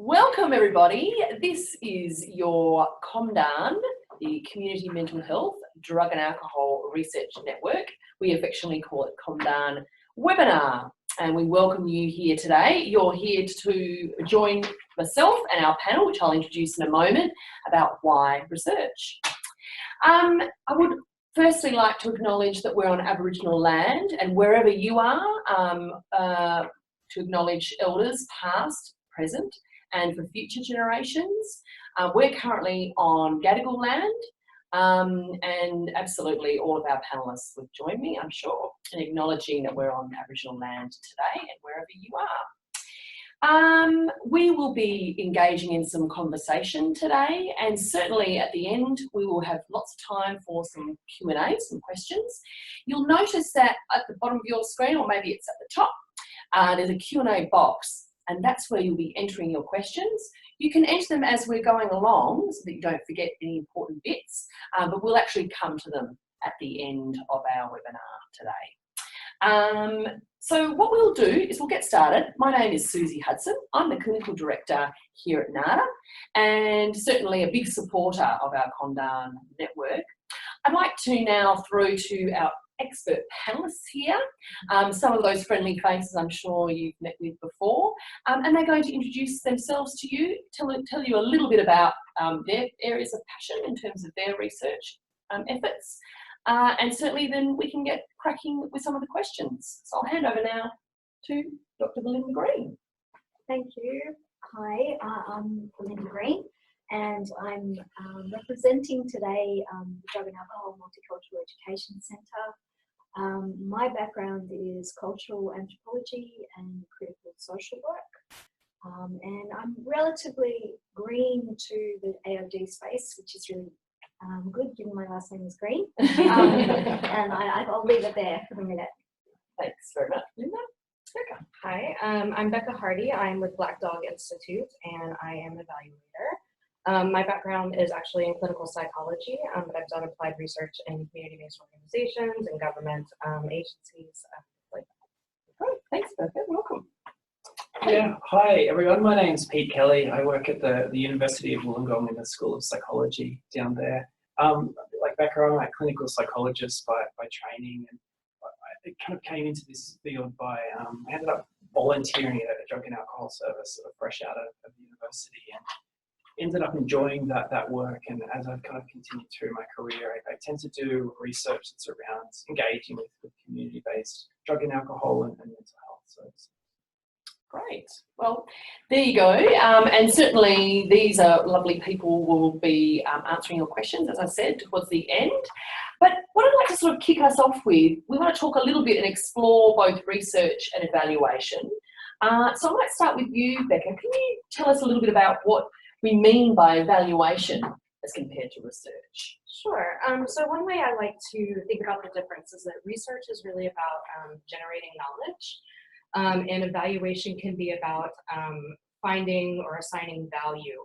Welcome everybody. This is your COMDAN, the Community Mental Health Drug and Alcohol Research Network. We affectionately call it COMDAN webinar, and we welcome you here today. You're here to join myself and our panel, which I'll introduce in a moment, about why research. I would firstly like to acknowledge that we're on Aboriginal land, and wherever you are, to acknowledge elders past, present, and for future generations. We're currently on Gadigal land, and absolutely all of our panellists would join me, I'm sure, in acknowledging that we're on Aboriginal land today and wherever you are. We will be engaging in some conversation today, and certainly at the end we will have lots of time for some Q&A, some questions. You'll notice that at the bottom of your screen, or maybe it's at the top, there's a Q&A box. And that's where you'll be entering your questions. You can enter them as we're going along so that you don't forget any important bits, but we'll actually come to them at the end of our webinar today. So what we'll do is we'll get started. My name is Susie Hudson. I'm the Clinical Director here at NADA, and certainly a big supporter of our COMDAN network. I'd like to now throw to our expert panellists here, some of those friendly faces I'm sure you've met with before, and they're going to introduce themselves to you, tell you a little bit about their areas of passion in terms of their research efforts, and certainly then we can get cracking with some of the questions. So I'll hand over now to Dr. Belinda Green. Thank you. Hi, I'm Belinda Green, and I'm representing today the Drug and Alcohol Multicultural Education Centre. My background is cultural anthropology and critical social work, and I'm relatively green to the AOD space, which is really good given my last name is Green, and I'll leave it there for the minute. Thanks very much, Linda. Becca. Hi, I'm Becca Hardy. I'm with Black Dog Institute, and I am an evaluator. My background is actually in clinical psychology, but I've done applied research in community-based organizations and government agencies. Like that. Great, thanks, Becca. Welcome. Yeah, hi everyone. My name's Pete Kelly. I work at the University of Wollongong in the School of Psychology down there. Like Becca, I'm a clinical psychologist by training, and I kind of came into this field by I ended up volunteering at a drug and alcohol service sort of fresh out of university, and ended up enjoying that work. And as I've kind of continued through my career, I tend to do research that's around engaging with community-based drug and alcohol and mental health services. Great. Well, there you go. And certainly these are lovely people who will be answering your questions, as I said, towards the end. But what I'd like to sort of kick us off with, we want to talk a little bit and explore both research and evaluation. So I might start with you, Becca. Can you tell us a little bit about what we mean by evaluation as compared to research? Sure. So one way I like to think about the difference is that research is really about generating knowledge, and evaluation can be about finding or assigning value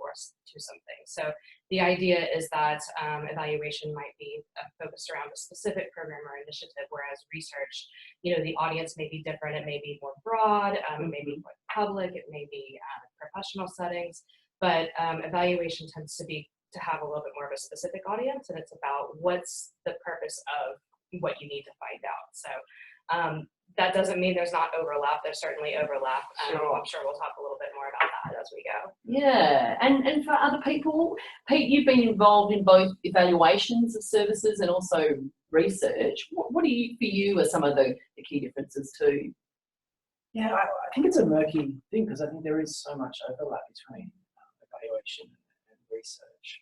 to something. So the idea is that evaluation might be focused around a specific program or initiative, whereas research, the audience may be different. It may be more broad, it may be more public, it may be professional settings. But evaluation tends to have a little bit more of a specific audience, and it's about what's the purpose of what you need to find out. So that doesn't mean there's not overlap. There's certainly overlap. Sure. I'm sure we'll talk a little bit more about that as we go. Yeah, and for other people, Pete, you've been involved in both evaluations of services and also research. What for you are some of the key differences too? Yeah, I think it's a murky thing because I think there is so much overlap between evaluation and research.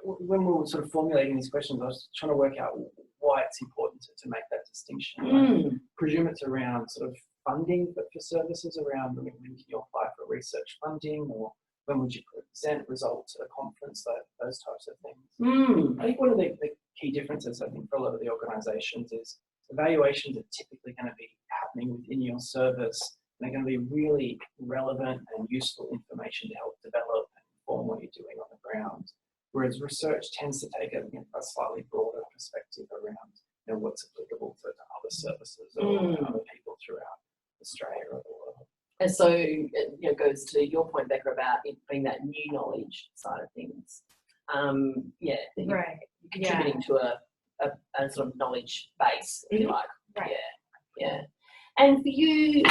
When we were sort of formulating these questions, I was trying to work out why it's important to make that distinction. I presume it's around sort of funding for services, around when can you apply for research funding, or when would you present results at a conference, those types of things. I think one of the key differences, I think, for a lot of the organisations is evaluations are typically going to be happening within your service. They're going to be really relevant and useful information to help develop and inform what you're doing on the ground. Whereas research tends to take a slightly broader perspective around what's applicable to other services or other people throughout Australia or the world. And so it goes to your point, Becca, about it being that new knowledge side of things. Yeah, that you're Right. contributing to a sort of knowledge base, if you like. Right. Yeah. And for you,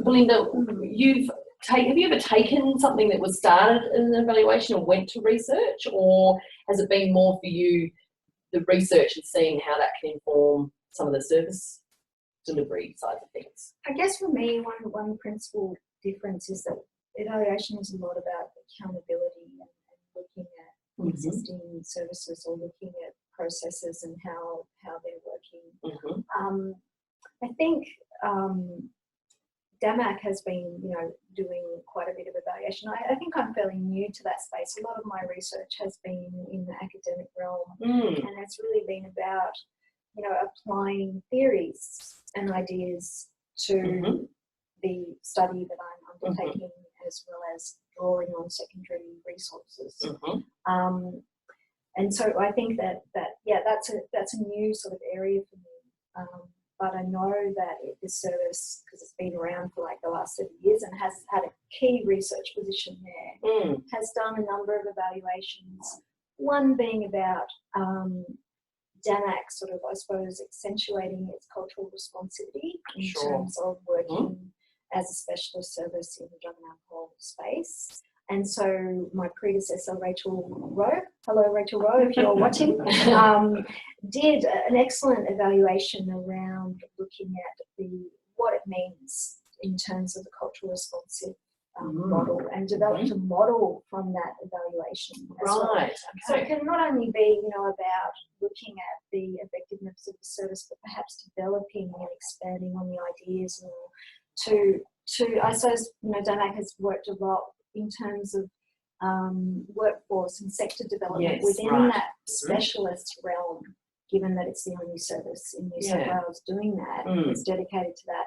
Belinda, have you ever taken something that was started in an evaluation and went to research, or has it been more for you the research and seeing how that can inform some of the service delivery side of things? I guess for me, one principal difference is that evaluation is a lot about accountability and looking at existing services or looking at processes and how they're working. I think DAMAC has been, doing quite a bit of evaluation. I think I'm fairly new to that space. A lot of my research has been in the academic realm, and it's really been about, applying theories and ideas to the study that I'm undertaking, as well as drawing on secondary resources. And so I think that's a new sort of area for me. But I know that this service, because it's been around for like the last 7 years and has had a key research position there, has done a number of evaluations. One being about DAMAC sort of, I suppose, accentuating its cultural responsivity in terms of working as a specialist service in the drug and alcohol space. And so my predecessor, Rachel Rowe, hello Rachel Rowe, if you're watching, did an excellent evaluation around looking at what it means in terms of the cultural responsive model, and developed a model from that evaluation as well. Right. So it can not only be, about looking at the effectiveness of the service, but perhaps developing and expanding on the ideas, or to I suppose, DAMAC has worked a lot in terms of workforce and sector development within that specialist realm, given that it's the only service in New South Wales doing that, it's dedicated to that.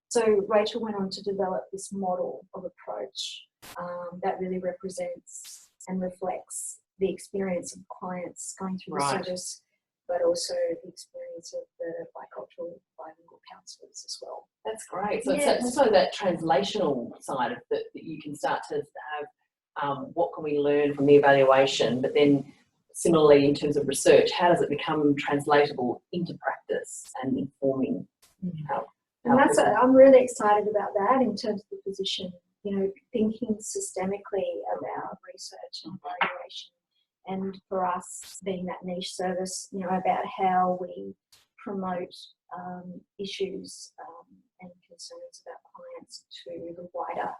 So Rachel went on to develop this model of approach that really represents and reflects the experience of clients going through the service, but also the experience of the bicultural, bilingual counsellors as well. That's great. So it's also that translational side of that you can start to have what can we learn from the evaluation, but then similarly in terms of research, how does it become translatable into practice and informing how and I'm really excited about that in terms of the position, thinking systemically about research and evaluation. And for us, being that niche service, about how we promote issues and concerns about clients to the wider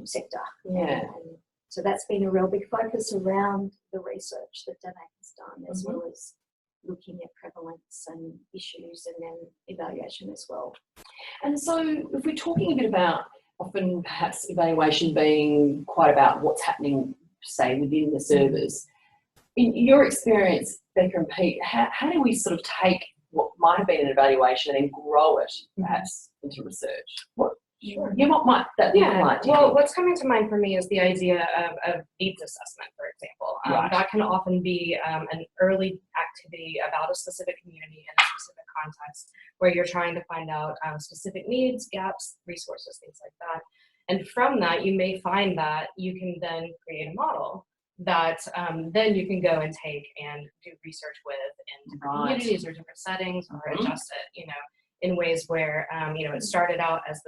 sector. And so that's been a real big focus around the research that DAMAC has done, as well as looking at prevalence and issues, and then evaluation as well. And so if we're talking a bit about often perhaps evaluation being quite about what's happening, say, within the service, in your experience, Becca and Pete, how do we sort of take what might have been an evaluation and then grow it perhaps into research? What might that look like? Well, what's coming to mind for me is the idea of needs assessment, for example. That can often be an early activity about a specific community in a specific context, where you're trying to find out specific needs, gaps, resources, things like that. And from that, you may find that you can then create a model that then you can go and take and do research with in different communities or different settings, or adjust it, in ways where, it started out as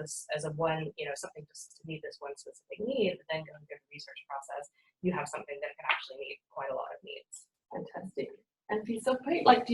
a one, something just to meet this one specific need, but then going through the research process, you have something that can actually meet quite a lot of needs. Fantastic. And for yourself, Pete, like,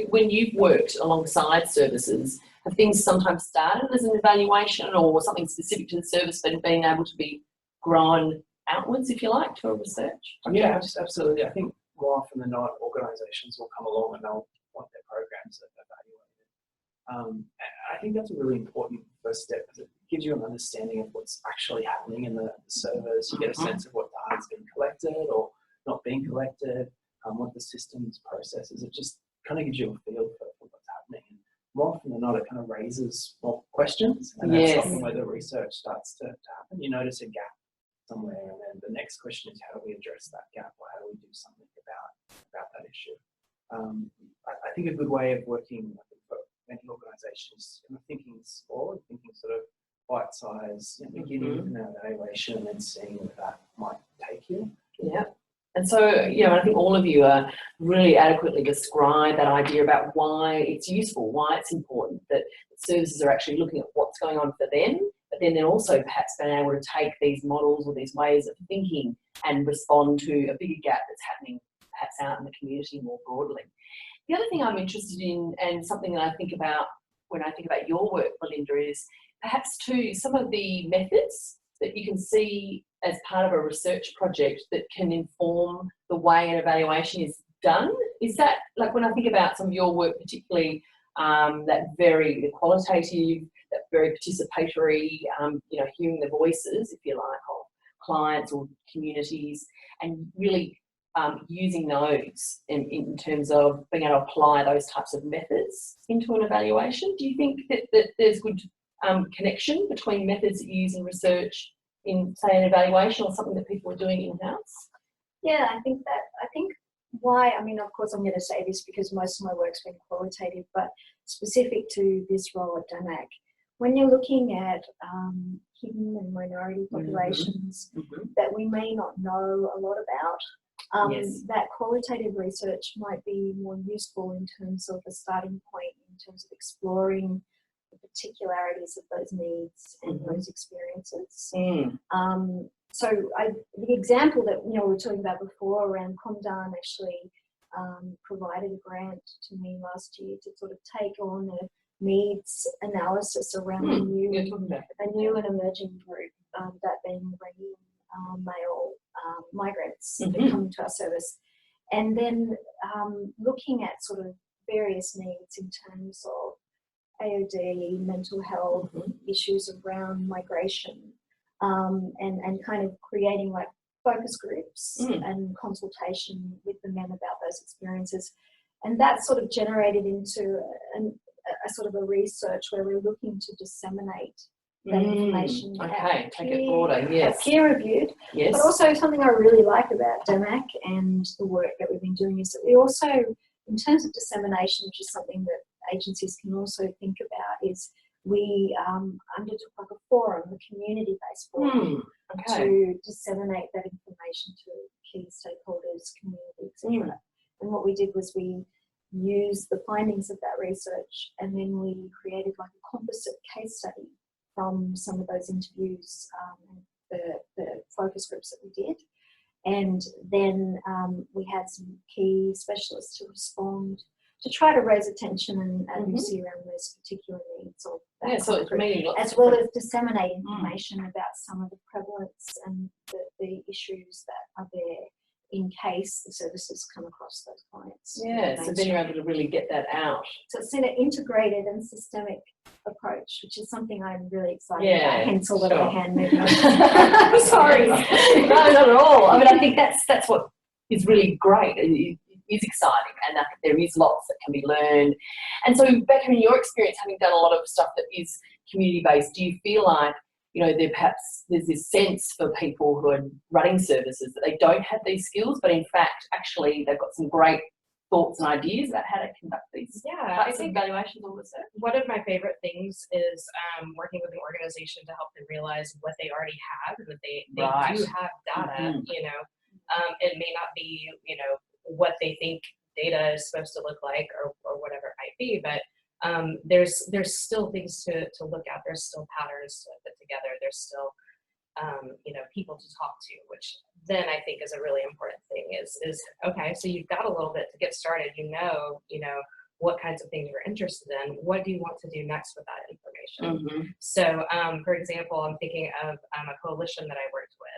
when you've worked alongside services, have things sometimes started as an evaluation or something specific to the service, but being able to be grown outwards, if you like, to a research? Yeah, absolutely. I think more often than not, organisations will come along and they'll want their programs evaluated. I think that's a really important first step, because it gives you an understanding of what's actually happening in the service. You get a sense of what data's being collected or not being collected, what the system's processes. It just kind of gives you a feel for what's happening. And more often than not, it kind of raises more questions, and that's often where the research starts to happen. You notice a gap somewhere, and then the next question is, how do we address that gap, or how do we do something about that issue? I think a good way of working for many organisations, thinking small, thinking sort of bite-sized, beginning with an evaluation and then seeing where that might take you. Yeah. And so, I think all of you are really adequately describe that idea about why it's useful, why it's important that services are actually looking at what's going on for them, but then they're also perhaps being able to take these models or these ways of thinking and respond to a bigger gap that's happening perhaps out in the community more broadly. The other thing I'm interested in, and something that I think about when I think about your work, Belinda, is perhaps too some of the methods that you can see as part of a research project that can inform the way an evaluation is done. Is that, like when I think about some of your work, particularly that very qualitative, that very participatory, hearing the voices, if you like, of clients or communities, and really using those in terms of being able to apply those types of methods into an evaluation. Do you think that there's good connection between methods that you use in research in, say, an evaluation or something that people are doing in-house? Yeah, I think why, of course I'm going to say this because most of my work's been qualitative, but specific to this role at DAMAC, when you're looking at hidden and minority populations that we may not know a lot about, Yes. that qualitative research might be more useful in terms of a starting point, in terms of exploring the particularities of those needs and those experiences. So the example that we were talking about before around ComDAN actually provided a grant to me last year to sort of take on a needs analysis around a new and emerging group, that being Iranian male migrants that come into our service, and then looking at sort of various needs in terms of AOD, mental health issues around migration, and kind of creating like focus groups and consultation with the men about those experiences. And that sort of generated into a sort of a research where we're looking to disseminate that information. Okay, take it broader, yes. Peer reviewed. Yes. But also something I really like about DAMAC and the work that we've been doing is that we also, in terms of dissemination, which is something that agencies can also think about, is we undertook like a forum, a community-based forum, to disseminate that information to key stakeholders, community, etc. And what we did was we used the findings of that research, and then we created like a composite case study from some of those interviews, the focus groups that we did. And then we had some key specialists to respond to try to raise attention and advocacy around those particular needs of that so it's meaning as well as disseminate information about some of the prevalence and the issues that are there in case the services come across those clients. Yeah, so then you're able to really get that out. So it's an integrated and systemic approach, which is something I'm really excited about. Hence all of my hand movement. Sorry. No, not at all. I mean, I think that's what is really great. It is exciting, and I think there is lots that can be learned. And so, Becca, in your experience, having done a lot of stuff that is community-based, do you feel like, there's this sense for people who are running services that they don't have these skills, but in fact, actually, they've got some great thoughts and ideas about how to conduct these types of evaluations or research? One of my favorite things is working with an organization to help them realize what they already have and that they do have data. It may not be, what they think data is supposed to look like or whatever it might be, but there's still things to look at. There's still patterns to put together. There's still, people to talk to, which then I think is a really important thing is, okay, so you've got a little bit to get started, what kinds of things you're interested in. What do you want to do next with that information? So, for example, I'm thinking of a coalition that I worked with,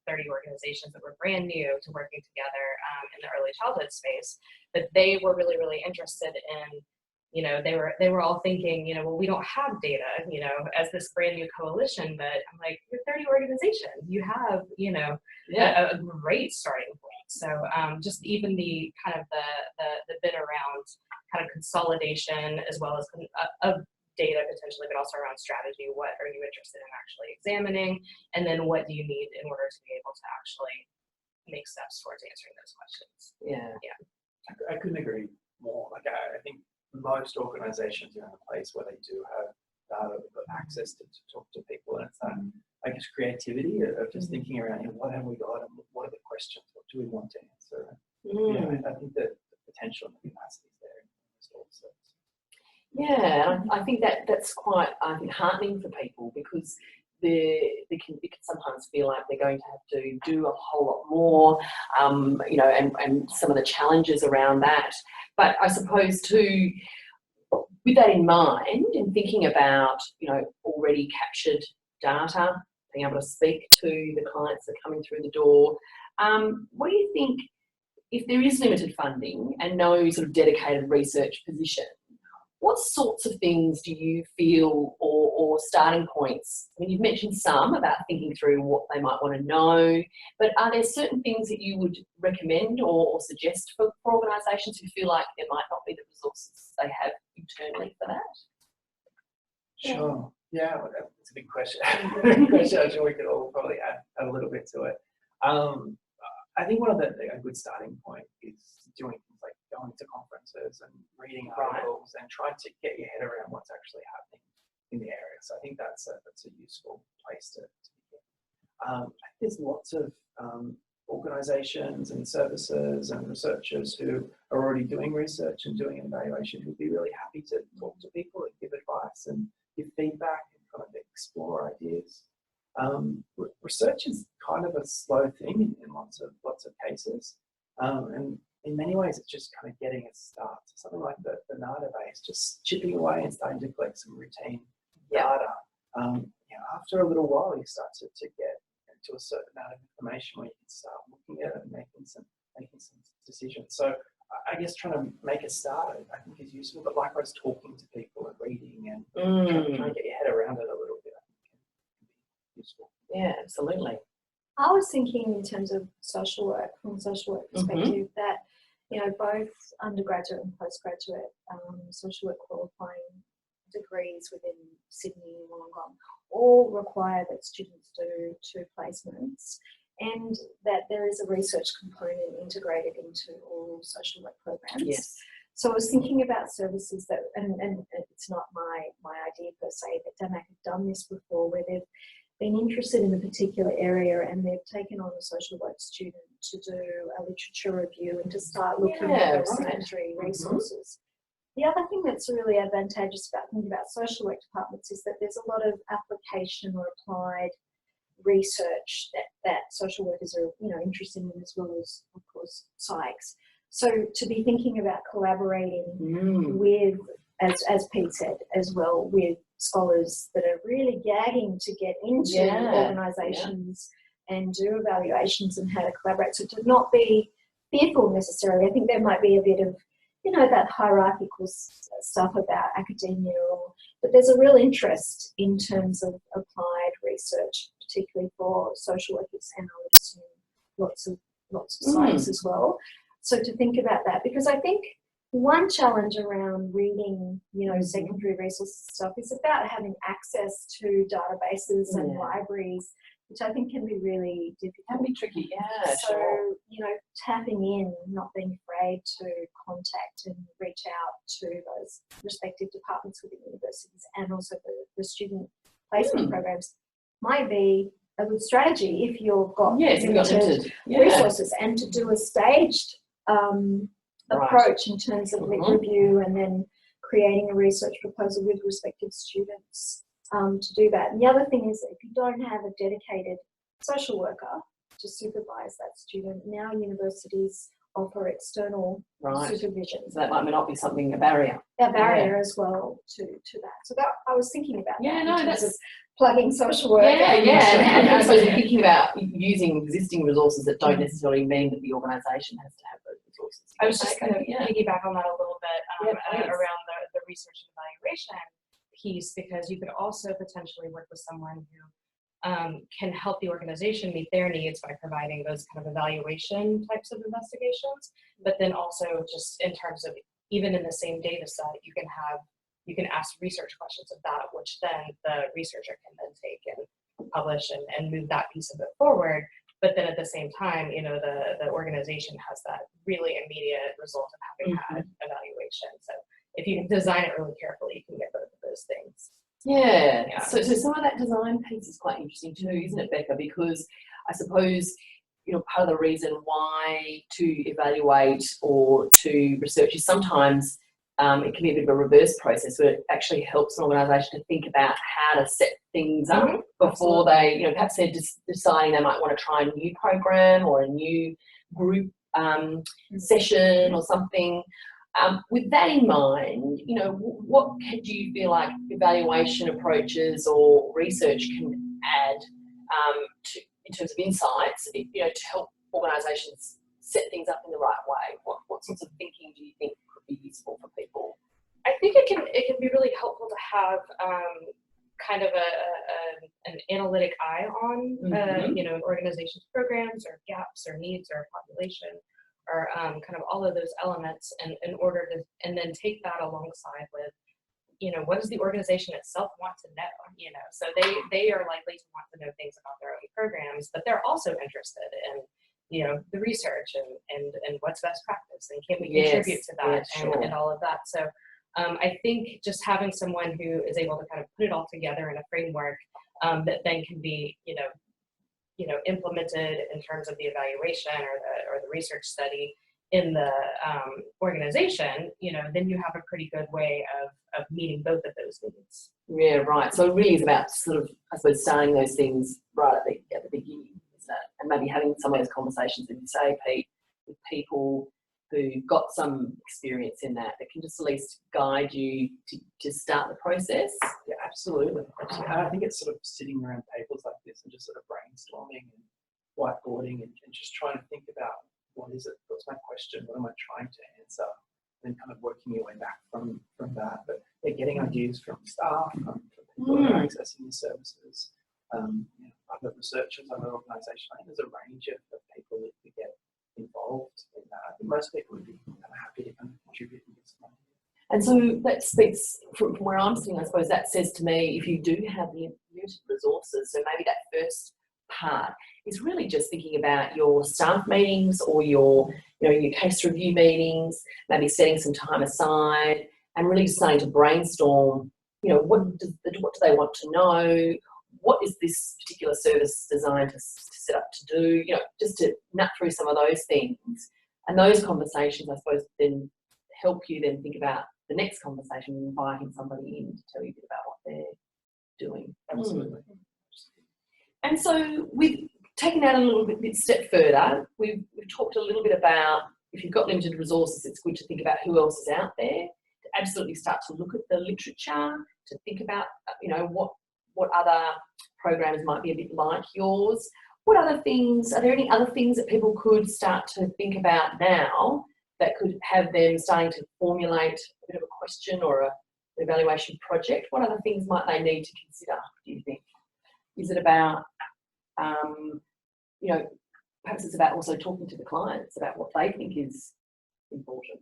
30 organizations that were brand new to working together in the early childhood space, but they were really, really interested in, they were all thinking, well, we don't have data, as this brand new coalition, but I'm like, you're 30 organizations, you have, a great starting point. So just even the kind of the bit around kind of consolidation as well as of data potentially, but also around strategy. What are you interested in actually examining? And then what do you need in order to be able to actually make steps towards answering those questions? Yeah. I couldn't agree more. Like I think most organizations are in a place where they do have data, we've got access to talk to people, and it's that, I guess, creativity of just thinking around, what have we got and what are the questions, what do we want to answer? I think that the potential and the capacity is there in this also. Yeah, I think that's quite, I think, heartening for people, because it can sometimes feel like they're going to have to do a whole lot more, and some of the challenges around that. But I suppose too, with that in mind, and thinking about, already captured data, being able to speak to the clients that are coming through the door, what do you think, if there is limited funding and no sort of dedicated research position, what sorts of things do you feel, or starting points? I mean, you've mentioned some about thinking through what they might want to know, but are there certain things that you would recommend or suggest for organisations who feel like there might not be the resources they have internally for that? Sure. Yeah, well, that's a big question. I'm sure we could all probably add a little bit to it. I think one of a good starting point is doing things like going to conferences and reading articles and trying to get your head around what's actually happening in the area. So I think that's a useful place to begin. There's lots of organisations and services and researchers who are already doing research and doing an evaluation who'd be really happy to talk to people and give advice and give feedback and kind of explore ideas. Research is kind of a slow thing in lots of cases, and in many ways it's just kind of getting a start. So something like the database, just chipping away and starting to collect some routine data. After a little while, you start to get to a certain amount of information where you can start looking at it and making some decisions. So I guess trying to make a start, I think, is useful. But likewise, talking to people and reading and trying to get your head around it a little bit, I think, can be useful. Yeah, absolutely. I was thinking in terms of social work, from a social work perspective, that both undergraduate and postgraduate social work qualifying degrees within Sydney and Wollongong all require that students do 2 placements, and that there is a research component integrated into all social work programs. Yes. So I was thinking about services that, and it's not my idea per se, but DAMAC have done this before, where they've been interested in a particular area and they've taken on a social work student to do a literature review and to start looking at those secondary resources. The other thing that's really advantageous about thinking about social work departments is that there's a lot of application or applied research that social workers are interested in, as well as, of course, psychs. So to be thinking about collaborating with, as Pete said, as well, with scholars that are really gagging to get into organisations and do evaluations and how to collaborate. So to not be fearful necessarily. I think there might be a bit of, that hierarchical stuff about academia, but there's a real interest in terms of applied research, particularly for social workers, and I would assume lots of science as well. So to think about that, because I think one challenge around reading, secondary resources stuff is about having access to databases and libraries, which I think can be really difficult. Can be tricky, yeah. So, tapping in, not being afraid to contact and reach out to those respective departments within universities, and also the student placement programs might be a good strategy if you've got limited resources, and to do a staged approach in terms of lit review and then creating a research proposal with respective students to do that. And the other thing is that if you don't have a dedicated social worker to supervise that student, now universities offer external supervision. So that might not be a barrier. A barrier as well to that. So that I was thinking about that in terms of plugging social work. And I suppose thinking about using existing resources that don't necessarily mean that the organisation has to have those resources. I was just going to piggyback on that a little bit around the research and evaluation piece, because you could also potentially work with someone who can help the organization meet their needs by providing those kind of evaluation types of investigations, but then also just in terms of, even in the same data set, you can ask research questions of that, which then the researcher can then take and publish and move that piece of it forward. But then at the same time, the organization has that really immediate result of having had evaluation. So if you design it really carefully, you can get both of those things. Yeah. Yeah. So some of that design piece is quite interesting too, isn't it, Becca? Because I suppose, you know, part of the reason why to evaluate or to research is sometimes it can be a bit of a reverse process where it actually helps an organisation to think about how to set things up before they, you know, perhaps they're just deciding they might want to try a new program or a new group session or something. With that in mind, you know, what do you feel like evaluation approaches or research can add to, in terms of insights, you know, to help organisations set things up in the right way? What sorts of thinking do you think could be useful for people? I think it can be really helpful to have kind of an analytic eye on you know, an organization's programs or gaps or needs or population or kind of all of those elements, and in order to, and then take that alongside with, you know, what does the organization itself want to know? You know, so they are likely to want to know things about their own programs, but they're also interested in, you know, the research and what's best practice and can we contribute to that and all of that. So I think just having someone who is able to kind of put it all together in a framework that then can be, you know, implemented in terms of the evaluation or the research study in the organization, you know, then you have a pretty good way of meeting both of those needs. Yeah, right. So it really is about sort of, I suppose, starting those things right at the beginning, is that, and maybe having some of those conversations, as you say, Pete, with people who got some experience in that can just at least guide you to start the process. Yeah, absolutely. I think it's sort of sitting around tables like this and just sort of brainstorming and whiteboarding and just trying to think about what is it, what's my question, what am I trying to answer, and kind of working your way back from that. But yeah, getting ideas from staff, from people who are accessing the services, you know, other researchers, other organisations. I think there's a range of people that could get involved in that. I think most people would be kind of happy to kind of contribute and get some ideas. And so that speaks from where I'm sitting, I suppose that says to me, if you do have the limited resources, so maybe that first part is really just thinking about your staff meetings or your, you know, your case review meetings, maybe setting some time aside and really just starting to brainstorm, you know, what do they want to know? What is this particular service designed to set up to do? You know, just to nut through some of those things. And those conversations, I suppose, then help you then think about the next conversation and inviting somebody in to tell you a bit about what they're doing. Absolutely. And so we've taken that a little bit step further. We've talked a little bit about, if you've got limited resources, it's good to think about who else is out there, to absolutely start to look at the literature, to think about, you know, what other programs might be a bit like yours. What other things, are there any other things that people could start to think about now that could have them starting to formulate a bit of a question or an evaluation project? What other things might they need to consider, do you think? Is it about, you know, perhaps it's about also talking to the clients about what they think is important.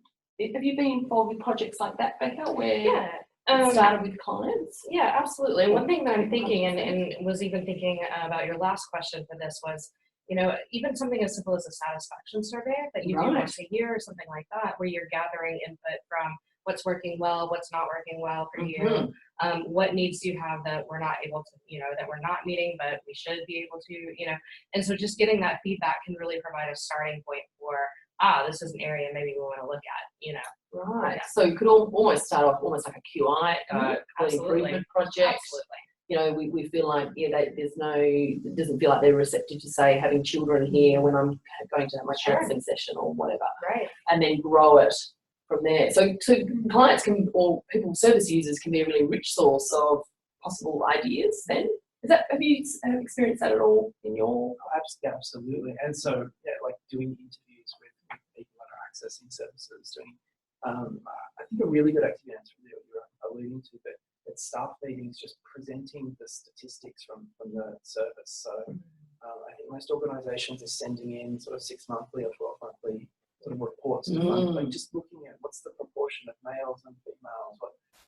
Have you been involved with projects like that, Becca, where it started with clients? Yeah, absolutely. And one thing that I'm thinking, and was even thinking about your last question for this was, you know, even something as simple as a satisfaction survey that you do once a year or something like that, where you're gathering input from what's working well, what's not working well for you, what needs do you have that we're not able to, you know, that we're not meeting, but we should be able to, you know, and so just getting that feedback can really provide a starting point for, this is an area maybe we want to look at, you know. Right. Yeah. So you could almost start off almost like a QI, Absolutely. improvement project. Absolutely. You know, we feel like, it doesn't feel like they're receptive to, say, having children here when I'm going to have my counselling session or whatever. Right. And then grow it from there. So clients can, or people, service users can be a really rich source of possible ideas then. Have you experienced that at all in your? Yeah, absolutely. And so, yeah, like doing interviews with people that are accessing services, doing, I think a really good activity, that's really what you're alluding to, but at staff meetings, just presenting the statistics from the service. So I think most organisations are sending in sort of 6 monthly or 12 monthly sort of reports to fund, like just looking at what's the proportion of males and females,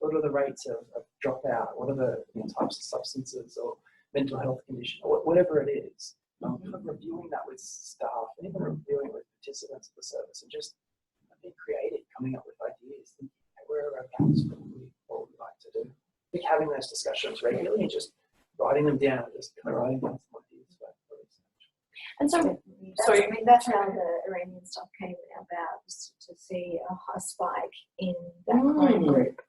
what are the rates of dropout, what are the types of substances or mental health condition, or whatever it is. Kind of reviewing that with staff, and even reviewing it with participants of the service, and just being creative, coming up with ideas, thinking, hey, where are our gaps, what would we like to do. think having those discussions regularly and just writing them down, just kind of writing down some ideas for research. And so, Definitely. sorry. I mean, that's how the Iranian stuff came about, was to see a high spike in that client group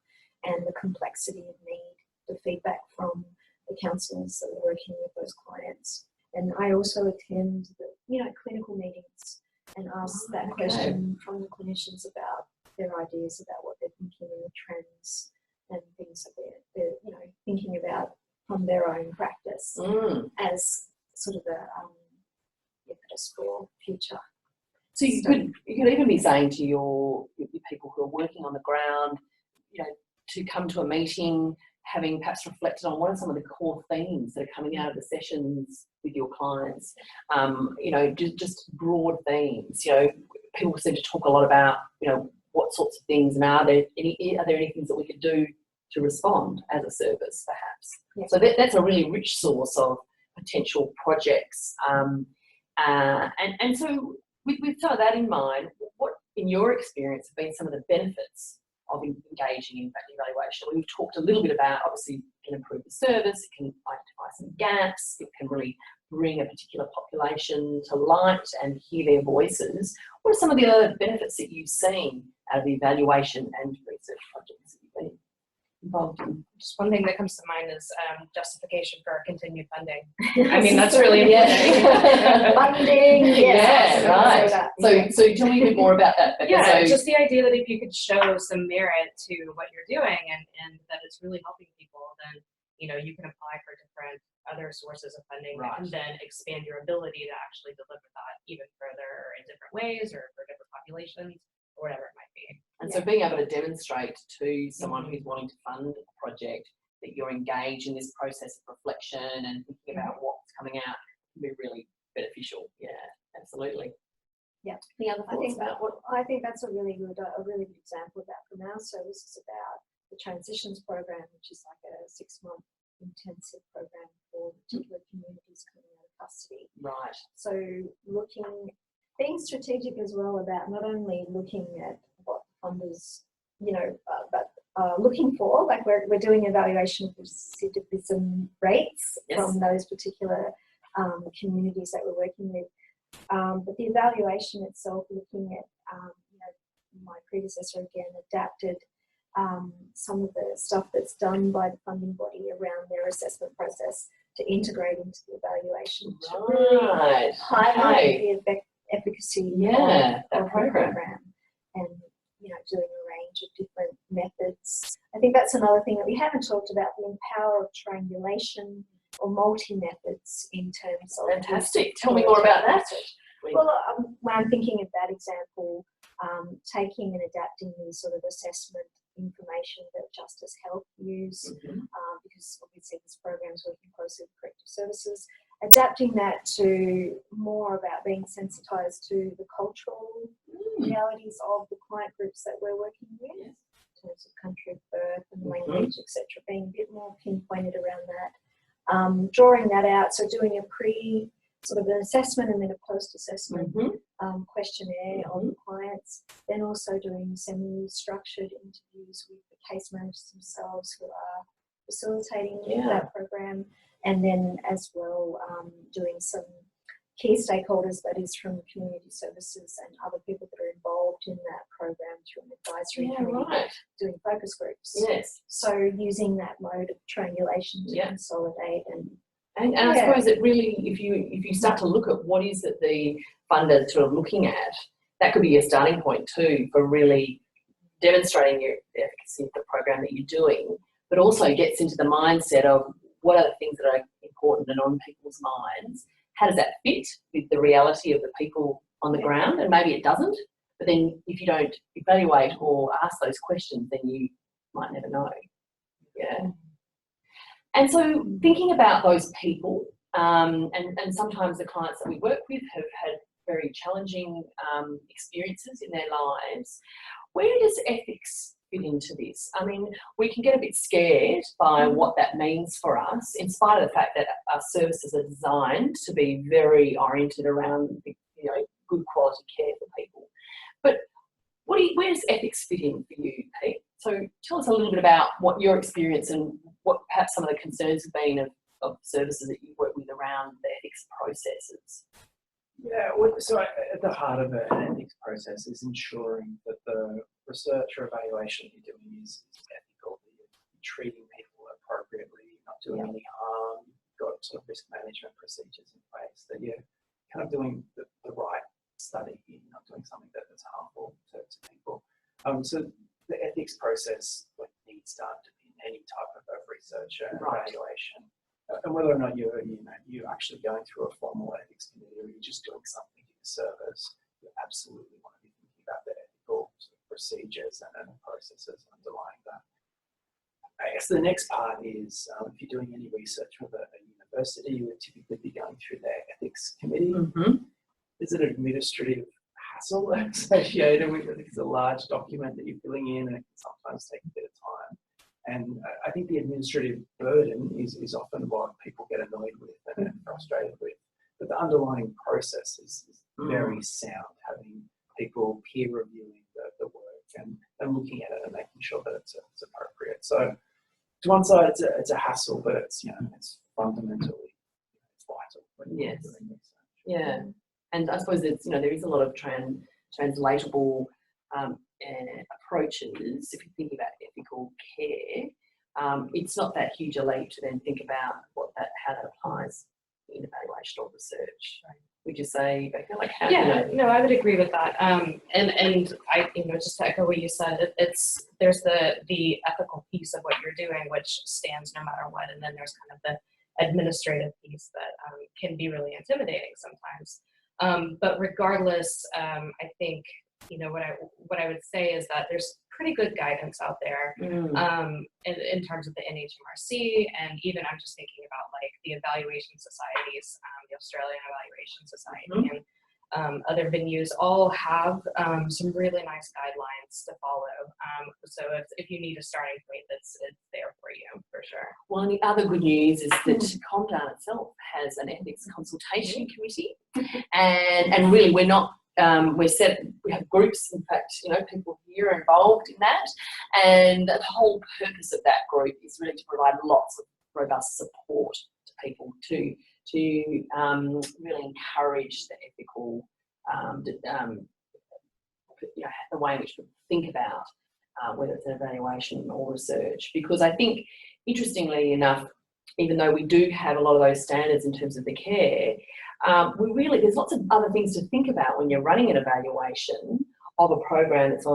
and the complexity of need, the feedback from the counsellors that are working with those clients. And I also attend the, clinical meetings and ask that question from the clinicians about their ideas about what they're thinking and the trends and things that they're thinking about from their own practice as sort of a impetus for future. So you could even be saying to your people who are working on the ground, to come to a meeting, having perhaps reflected on what are some of the core themes that are coming out of the sessions with your clients. Just broad themes. People seem to talk a lot about, what sorts of things, and are there any things that we could do to respond as a service, perhaps? Yes. So that's a really rich source of potential projects. And so with some of that in mind, what, in your experience, have been some of the benefits of engaging in evaluation? We've talked a little bit about, obviously, it can improve the service, it can identify some gaps, it can really bring a particular population to light and hear their voices. What are some of the other benefits that you've seen out of the evaluation and research projects that you've been involved in? Just one thing that comes to mind is justification for continued funding. I mean, that's really important. Funding, yes. Yeah, right. So tell me a bit more about that. Yeah, just the idea that if you could show some merit to what you're doing and that it's really helping people, then you can apply for different other sources of funding that can then expand your ability to actually deliver that even further in different ways or for different populations or whatever it might be. And so being able to demonstrate to someone who's wanting to fund a project that you're engaged in this process of reflection and thinking about what's coming out can be really beneficial. Yeah, absolutely. Yeah. Any other thoughts about what? I think that's a really good example of that from our services about the transitions program, which is like a 6-month intensive program for particular communities coming out of custody. Right. So being strategic as well about not only looking at what funders, but looking for, like we're doing evaluation of recidivism rates from those particular communities that we're working with. But the evaluation itself, looking at, my predecessor again adapted some of the stuff that's done by the funding body around their assessment process to integrate into the evaluation to really highlight the efficacy of the program and doing a range of different methods. I think that's another thing that we haven't talked about, the power of triangulation or multi-methods in terms of... Fantastic. Tell me more about that. Well, when I'm thinking of that example, taking and adapting the sort of assessment information that Justice Health use, because obviously this program is working closely with corrective services, adapting that to more about being sensitised to the cultural realities of the client groups that we're working with, in terms of country of birth and language, etc., being a bit more pinpointed around that. Drawing that out, so doing a sort of an assessment and then a post-assessment questionnaire on the clients, then also doing semi-structured interviews with the case managers themselves who are facilitating that program, and then as well doing some key stakeholders, that is from community services and other people that are involved in that program through an advisory committee, doing focus groups. Yes. So using that mode of triangulation to consolidate and I suppose that really, if you start to look at what is it the funder sort of looking at, that could be a starting point too for really demonstrating your efficacy of the program that you're doing, but also gets into the mindset of what are the things that are important and on people's minds. How does that fit with the reality of the people on the ground? And maybe it doesn't, but then if you don't evaluate or ask those questions, then you might never know. Yeah. And so thinking about those people, and sometimes the clients that we work with have had very challenging experiences in their lives, where does ethics fit into this? I mean, we can get a bit scared by what that means for us, in spite of the fact that our services are designed to be very oriented around, good quality care for people. But where does ethics fit in for you, Pete? So tell us a little bit about what your experience and what perhaps some of the concerns have been of services that you work with around the ethics processes. Yeah, so at the heart of an ethics process is ensuring that the research or evaluation you're doing is ethical, that you're treating people appropriately, not doing any harm, you've got sort of risk management procedures in place, that you're kind of doing the right study, you're not doing something that's harmful to people. So the ethics process needs to underpin any type of research and evaluation. And whether or not you're actually going through a formal ethics committee or you're just doing something in the service, you absolutely want to be thinking about the ethical sort of procedures and processes underlying that. I guess the next part is if you're doing any research with a university, you would typically be going through their ethics committee. Mm-hmm. There's an administrative hassle associated with it. It's a large document that you're filling in, and it can sometimes take a bit of time. And I think the administrative burden is often what people get annoyed with and frustrated with. But the underlying process is very sound, having people peer reviewing the work and looking at it and making sure that it's appropriate. So to one side, it's a hassle, but it's fundamentally vital when you're doing research. Yeah, and I suppose it's there is a lot of translatable approaches. If you think about ethical care, it's not that huge a leap to then think about how that applies in evaluation or research. Would you say, Becca? Like how? No, I would agree with that. And I, just to echo what you said, there's the ethical piece of what you're doing, which stands no matter what, and then there's kind of the administrative piece that can be really intimidating sometimes. But regardless, I think what I would say is that there's pretty good guidance out there in terms of the NHMRC, and even I'm just thinking about like the evaluation societies, the Australian Evaluation Society, and other venues all have some really nice guidelines to follow. So if you need a starting point, it's there for you for sure. Well, and the other good news is that ComDAN itself has an ethics consultation committee, and really we're not. We have groups, in fact, people here are involved in that, and the whole purpose of that group is really to provide lots of robust support to people to really encourage the ethical, the way in which we think about whether it's an evaluation or research. Because I think, interestingly enough, even though we do have a lot of those standards in terms of the care, there's lots of other things to think about when you're running an evaluation of a program that's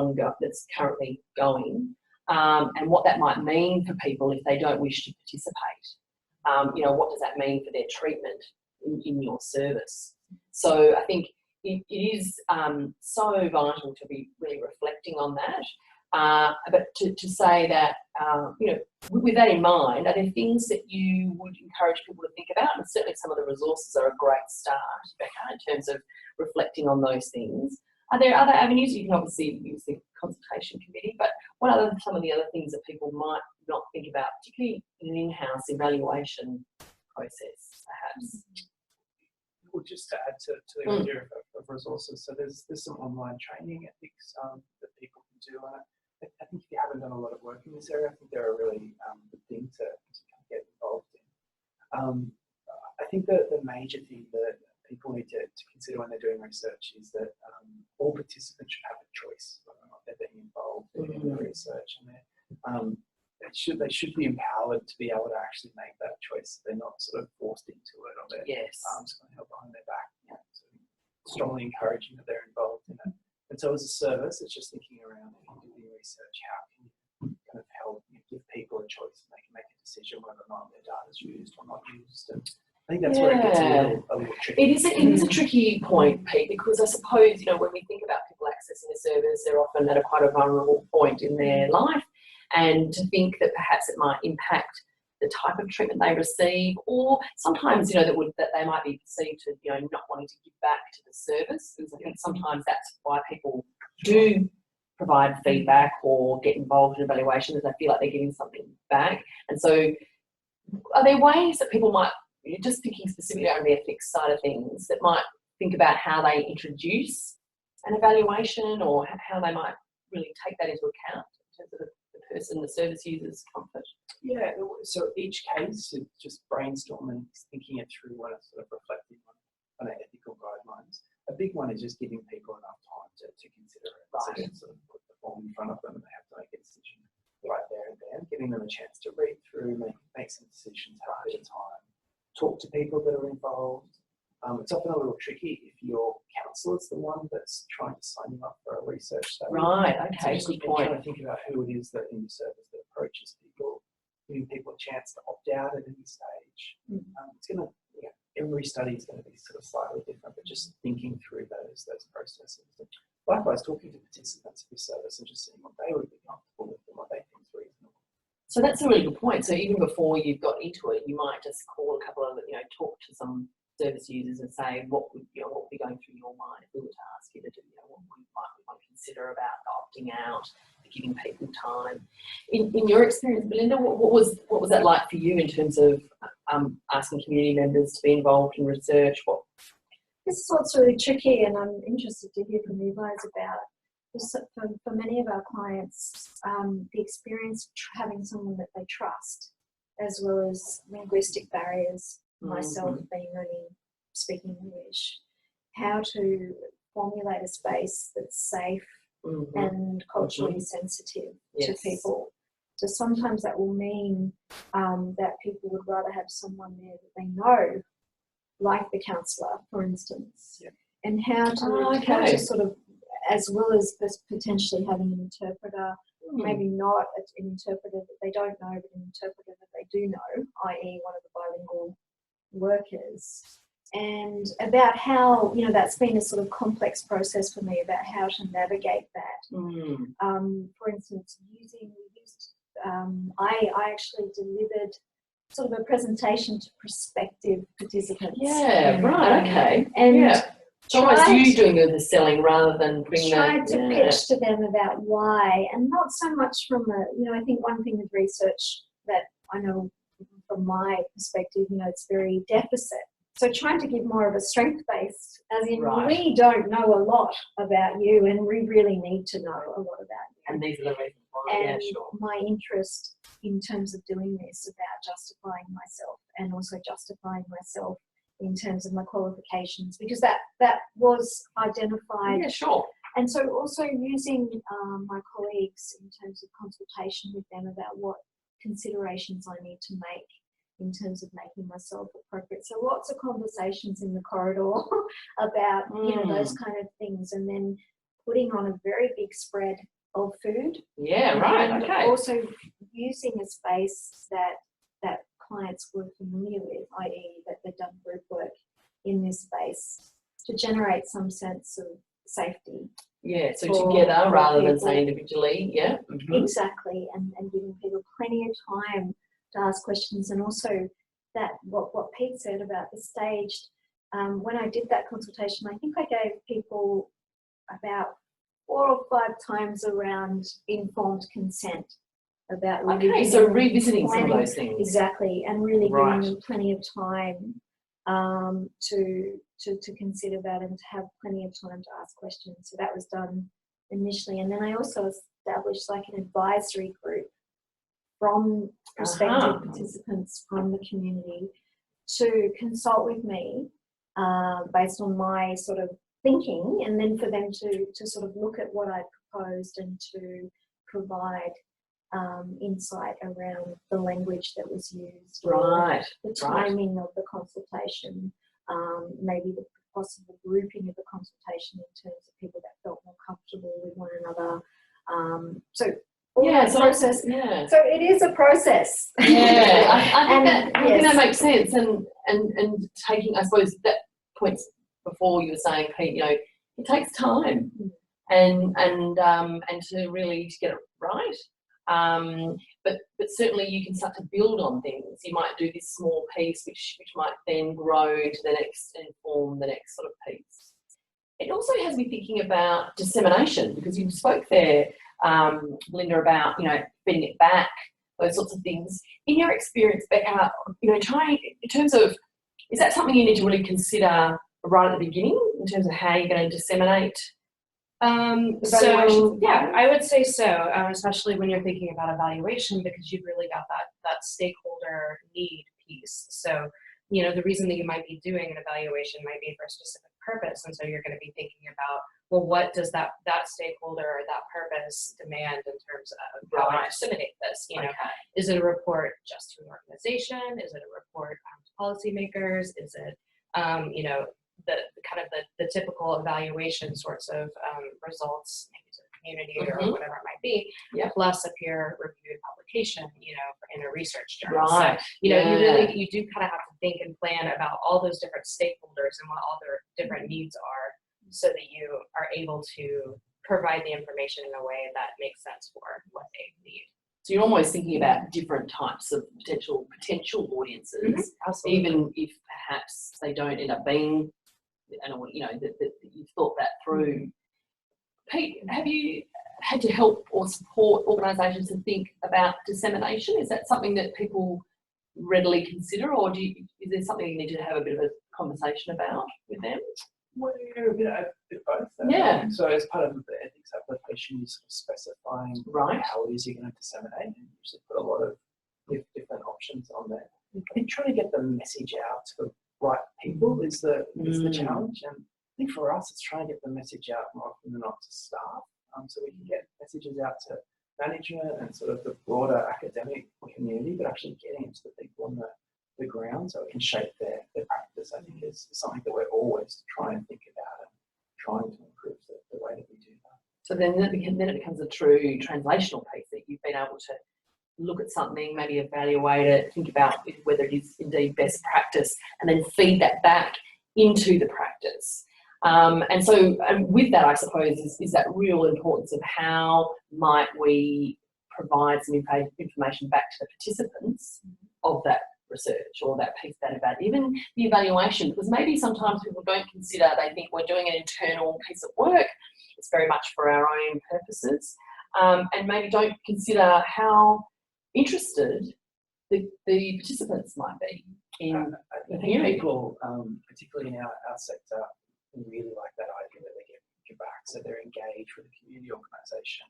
currently going, and what that might mean for people if they don't wish to participate. What does that mean for their treatment in your service? So I think it is so vital to be really reflecting on that. But to say that, with that in mind, are there things that you would encourage people to think about? And certainly some of the resources are a great start, Becca, in terms of reflecting on those things. Are there other avenues? You can obviously use the consultation committee, but what are some of the other things that people might not think about, particularly in an in-house evaluation process, perhaps? Well, just to add to the idea of resources, so there's some online training ethics that people can do. I think if you haven't done a lot of work in this area, I think they're a really good thing to get involved in. I think that the major thing that people need to consider when they're doing research is that all participants should have a choice whether or not they're being involved in the research, and they should be empowered to be able to actually make that choice. They're not sort of forced into it, or their arms kind of held behind their back. So strongly encouraging that they're involved in it. And so as a service, it's just thinking around, if you're doing research, how can you kind of help give people a choice and they can make a decision whether or not their data is used or not used. And I think that's where it gets a little tricky. It is a tricky point, Pete, because I suppose, when we think about people accessing a service, they're often at quite a vulnerable point in their life, and to think that perhaps it might impact the type of treatment they receive, or sometimes, that they might be perceived to, not wanting to give back to the service. Because I think sometimes that's why people do provide feedback or get involved in evaluation, is they feel like they're giving something back. And so are there ways that people might, just thinking specifically on the ethics side of things, that might think about how they introduce an evaluation, or how they might really take that into account in terms of the person, the service user's comfort? Yeah, so each case is just brainstorming, thinking it through on a sort of reflective on our ethical guidelines. A big one is just giving people enough time to consider it. So Right. sort of put the form in front of them and they have to make a decision right there and then, giving them a chance to read through, make some decisions, have a bit of time, talk to people that are involved. It's often a little tricky if your counsellor's the one that's trying to sign you up for a research study. Right, So okay, just good trying point. to think about who it is that in your service that approaches people, giving people a chance to opt out at any stage. It's going to, every study is going to be sort of slightly different, but just thinking through those processes. And likewise, talking to participants of your service and just seeing what they would be comfortable with and what they think is reasonable. So that's a really good point. So even before you've got into it, you might just call a couple of, talk to some service users and say what would be going through your mind if we were to ask you to do, what we might consider about opting out, giving people time. In your experience, Belinda, what was that like for you in terms of asking community members to be involved in research? This is what's really tricky, and I'm interested to hear from you guys about. For many of our clients, the experience of having someone that they trust, as well as linguistic barriers, myself being only speaking English, how to formulate a space that's safe and culturally sensitive to people. So sometimes that will mean that people would rather have someone there that they know, like the counsellor, for instance, and how to sort of, as well as potentially having an interpreter, maybe not an interpreter that they don't know, but an interpreter that they do know, i.e. one of the bilingual workers, and about how, that's been a sort of complex process for me about how to navigate that. For instance, I actually delivered sort of a presentation to prospective participants. Yeah, right, okay. And so almost you doing the selling rather than putting tried to pitch to them about why, and not so much from I think one thing with research that I know from my perspective, it's very deficit. So trying to give more of a strength-based, as in we don't know a lot about you and we really need to know a lot about you. And these are the reasons why, and my interest in terms of doing this about justifying myself and also justifying myself in terms of my qualifications, because that was identified. Yeah, sure. And so also using my colleagues in terms of consultation with them about what considerations I need to make in terms of making myself appropriate. So lots of conversations in the corridor about those kind of things, and then putting on a very big spread of food. Yeah, right. And okay. also using a space that clients were familiar with, i.e. that they've done group work in this space to generate some sense of safety. Yeah, so together rather than say individually, yeah. Exactly, and giving people plenty of time to ask questions, and also that what Pete said about the staged, when I did that consultation, I think I gave people about 4 or 5 times around informed consent about really so revisiting some of those things. Exactly, and really giving them plenty of time to consider that and to have plenty of time to ask questions. So that was done initially, and then I also established like an advisory group from prospective participants from the community to consult with me based on my sort of thinking, and then for them to sort of look at what I proposed and to provide insight around the language that was used, the timing of the consultation, maybe the possible grouping of the consultation in terms of people that felt more comfortable with one another. So it is a process. Yeah, I think that makes sense, and taking, I suppose, that points before you were saying, Pete, it takes time and to really get it right. But certainly you can start to build on things. You might do this small piece which might then grow to the next and form the next sort of piece. It also has me thinking about dissemination, because you spoke there, Linda, about feeding it back, those sorts of things. In your experience, Becca, trying in terms of, is that something you need to really consider right at the beginning in terms of how you're going to disseminate So Evaluations yeah, I would say so, especially when you're thinking about evaluation, because you've really got that stakeholder need piece. So, you know, the reason that you might be doing an evaluation might be for a specific purpose, and so you're going to be thinking about, well, what does that stakeholder or that purpose demand in terms of how I Right. disseminate this? You know, Okay. is it a report just to an organization? Is it a report to policymakers? Is it, you know, the kind of the typical evaluation sorts of results, maybe to the community or whatever it might be, Yeah. plus a peer-reviewed publication, you know, in a research journal. So, Right. you know, Yeah. you do kind of have to think and plan about all those different stakeholders and what all their different needs are, so that you are able to provide the information in a way that makes sense for what they need. So you're almost thinking about different types of potential audiences, Absolutely. even if perhaps they don't end up being, and you know that you've thought that through. Pete, have you had to help or support organisations to think about dissemination? Is that something that people readily consider, or is there something you need to have a bit of a conversation about with them? Well, a bit of both. Yeah. So as part of the ethics application, you're sort of specifying Right. how it is you're going to disseminate, and you usually put a lot of different options on there. I think trying to get the message out to the right people is the challenge, and I think for us it's trying to get the message out more often than not to staff, so we can get messages out to management and sort of the broader academic community, but actually getting it to the people on the ground so it can shape their practice. I think is something that we're always trying to think about and trying to improve the way that we do that. So then it becomes a true translational piece, that you've been able to look at something, maybe evaluate it, think about whether it is indeed best practice, and then feed that back into the practice. And so with that, I suppose, is that real importance of how might we provide some information back to the participants of that research or that piece, that about even the evaluation, because maybe sometimes people don't consider, they think we're doing an internal piece of work, it's very much for our own purposes, and maybe don't consider how interested the participants might be in I think people, particularly in our sector, really like that idea that they give back, so they're engaged with a community organisation.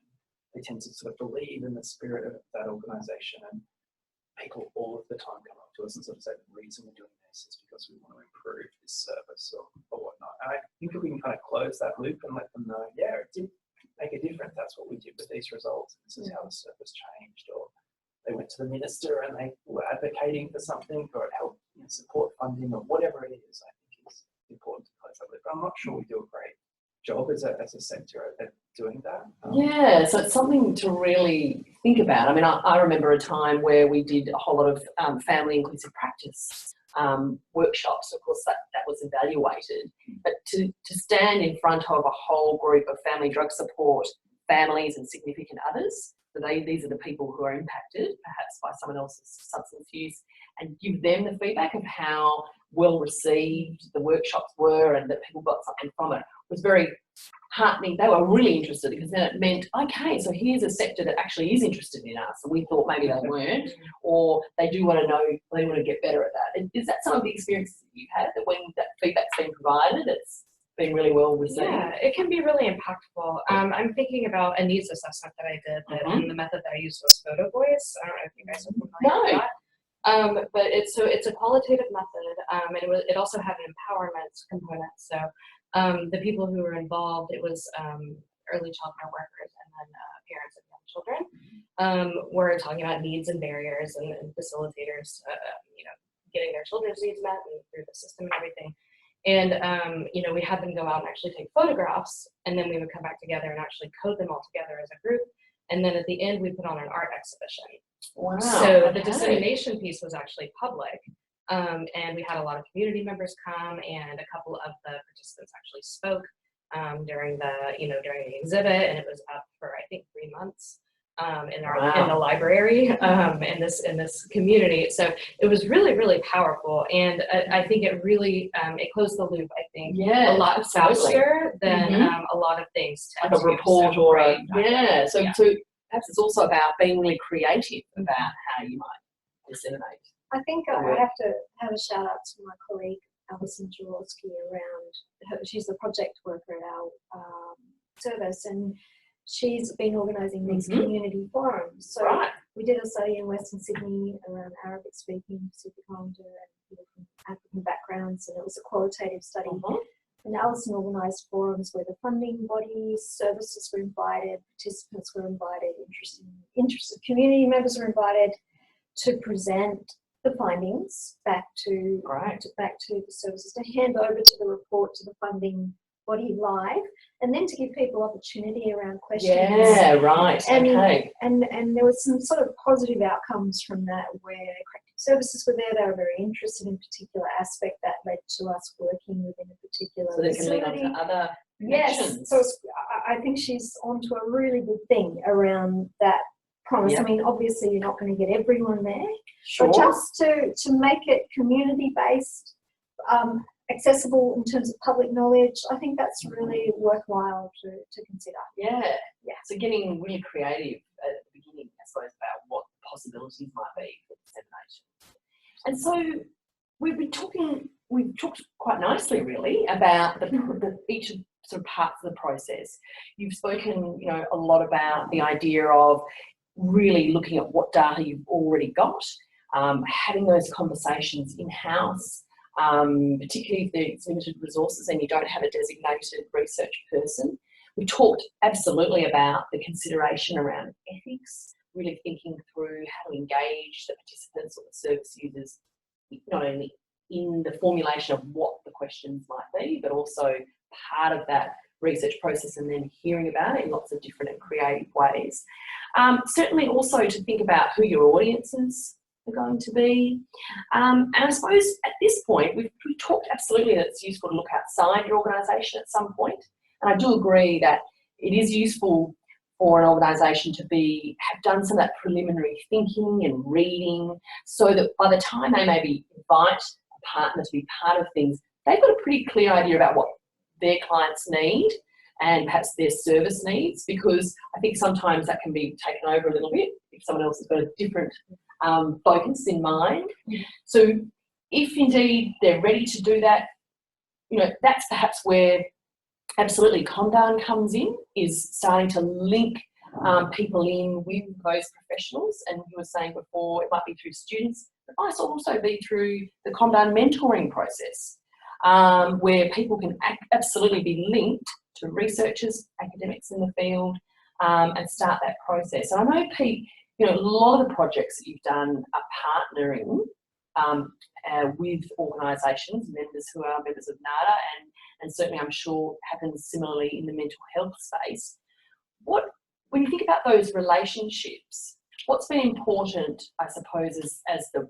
They tend to sort of believe in the spirit of that organisation, and people all of the time come up to us and sort of say the reason we're doing this is because we want to improve this service or whatnot. And I think if we can kind of close that loop and let them know, yeah, it did make a difference. That's what we did with these results. This is how the service changed, or they went to the minister and they were advocating for something, or it helped support funding, or whatever it is. I think it's important to close that loop. But I'm not sure we do a great job as a sector at doing that. Yeah, so it's something to really think about. I mean, I remember a time where we did a whole lot of family inclusive practice workshops. Of course, that was evaluated, but to stand in front of a whole group of family drug support families and significant others, so these are the people who are impacted perhaps by someone else's substance use, and give them the feedback of how well received the workshops were and that people got something from it, was very heartening. They were really interested, because then it meant, okay, so here's a sector that actually is interested in us, and we thought maybe they weren't, or they do want to know, they want to get better at that. And is that some of the experiences that you've had, that when that feedback's been provided, it's been really well received? Yeah, it can be really impactful. I'm thinking about a needs assessment that I did, and the method that I used was Photo Voice. I don't know if you guys are familiar with that. But it's a qualitative method, and it also had an empowerment component. So the people who were involved, it was early child care workers and then parents of young children, were talking about needs and barriers and facilitators, getting their children's needs met and through the system and everything. And we had them go out and actually take photographs, and then we would come back together and actually code them all together as a group. And then at the end, we put on an art exhibition. Wow. So the dissemination piece was actually public, and we had a lot of community members come, and a couple of the participants actually spoke during the exhibit, and it was up for I think 3 months in the library in this community. So it was really, really powerful, and I think it really it closed the loop. I think a lot faster than a lot of things. Like a report or so perhaps it's also about being really creative about how you might disseminate. I think I have to have a shout out to my colleague Alison Jaworski around. She's the project worker at our service, and she's been organising these Mhm. community forums. So Right. we did a study in Western Sydney around Arabic speaking Pacific Islander and people from African backgrounds, and it was a qualitative study. Mhm. And Alison organised forums where the funding bodies, services were invited, participants were invited, interested community members were invited to present the findings back to Great. the services, to hand over to the report to the funding body live, and then to give people opportunity around questions. Yeah, right. And- Okay. And there was some sort of positive outcomes from that, where corrective services were there. They were very interested in a particular aspect that led to us working within a particular So they can lead on facility. to other Yes, connections. so I think she's onto a really good thing around that promise. Yeah. I mean, obviously you're not going to get everyone there, Sure. but just to make it community based, accessible in terms of public knowledge, I think that's really worthwhile to consider. Yeah. Yeah. So getting really creative at the beginning, I suppose, about what possibilities might be for dissemination. And so we've talked quite nicely really about each of sort of parts of the process. You've spoken, a lot about the idea of really looking at what data you've already got, having those conversations in-house, particularly if there's limited resources and you don't have a designated research person. We talked absolutely about the consideration around ethics, really thinking through how to engage the participants or the service users, not only in the formulation of what the questions might be, but also part of that research process and then hearing about it in lots of different and creative ways. Certainly also to think about who your audiences are going to be. And I suppose at this point, we've talked absolutely that it's useful to look outside your organisation at some point. And I do agree that it is useful for an organisation to have done some of that preliminary thinking and reading, so that by the time they maybe invite a partner to be part of things, they've got a pretty clear idea about what their clients need and perhaps their service needs, because I think sometimes that can be taken over a little bit if someone else has got a different focus in mind. So if indeed they're ready to do that, that's perhaps where absolutely ComDAN comes in, is starting to link people in with those professionals. And you were saying before, it might be through students, but it might also be through the ComDAN mentoring process, where people can absolutely be linked to researchers, academics in the field, and start that process. And I know, Pete, a lot of the projects that you've done are partnering with organisations, members who are members of NADA, and certainly I'm sure happens similarly in the mental health space. When you think about those relationships, what's been important, I suppose, as the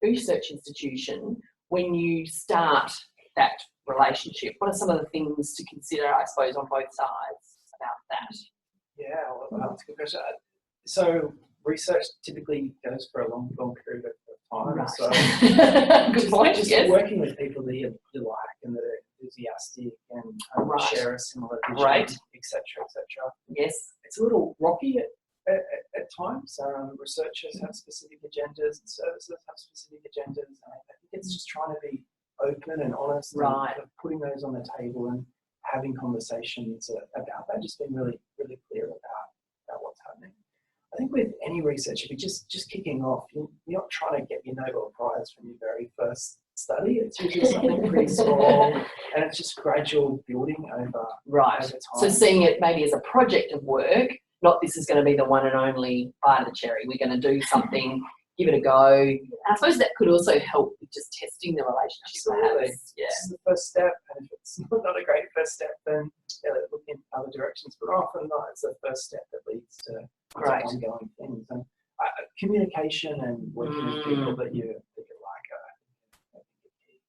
research institution when you start that relationship? What are some of the things to consider, I suppose, on both sides about that? Yeah, well, that's a good question. So research typically goes for a long period of time. Right. So Good point, just yes. working with people that you like and that are enthusiastic and Right. share a similar vision, Right. etc., etc. Yes. It's a little rocky at times. Researchers have specific agendas and services have specific agendas. And I think it's just trying to be open and honest, Right. and putting those on the table and having conversations about that, just being really, really clear about what's happening. I think with any research, if you're just kicking off, you're not trying to get your Nobel Prize from your very first study. It's usually something pretty small, and it's just gradual building over Right. time. So seeing it maybe as a project of work, not this is going to be the one and only bite of the cherry. We're going to do something, give it a go. And I suppose that could also help with just testing the relationship. Absolutely. Perhaps. Yeah. This is the first step, and if it's not a great first step, then look in other directions. But often not. It's the first step that leads to Great. ongoing things. And communication and working with people that you like. I think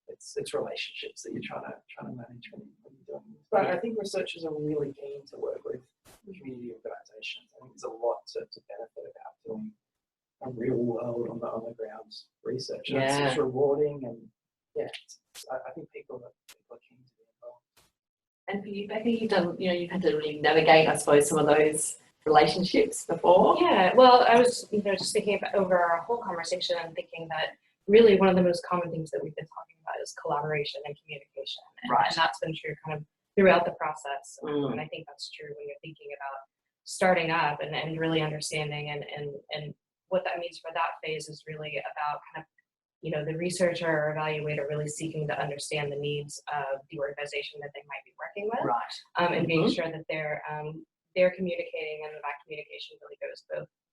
it's relationships that you're trying to manage when you're doing this. But I think researchers are really keen to work with community organisations. I think there's a lot to benefit about doing a real world on the ground research. And it's rewarding, and I think people are keen to be involved. And for you, Becky, you've had to really navigate, I suppose, some of those relationships before. Yeah, well, I was just thinking about over our whole conversation and thinking that really one of the most common things that we've been talking about is collaboration and communication. And, Right. and that's been true kind of throughout the process. Mm. And I think that's true when you're thinking about starting up and really understanding and what that means for that phase is really about kind of, the researcher or evaluator really seeking to understand the needs of the organization that they might be working with, Right. and being sure that they're communicating and that communication really goes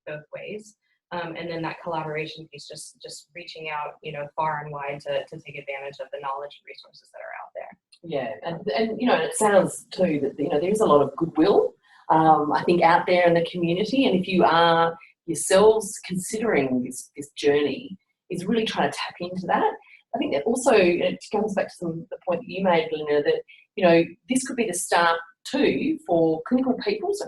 both ways. And then that collaboration piece, just reaching out, far and wide to take advantage of the knowledge and resources that are out there. Yeah, and it sounds too that there is a lot of goodwill, I think, out there in the community. And if you are yourselves considering this journey, is really trying to tap into that. I think that also it comes back to the point that you made, Belinda, that this could be the start too for clinical people, so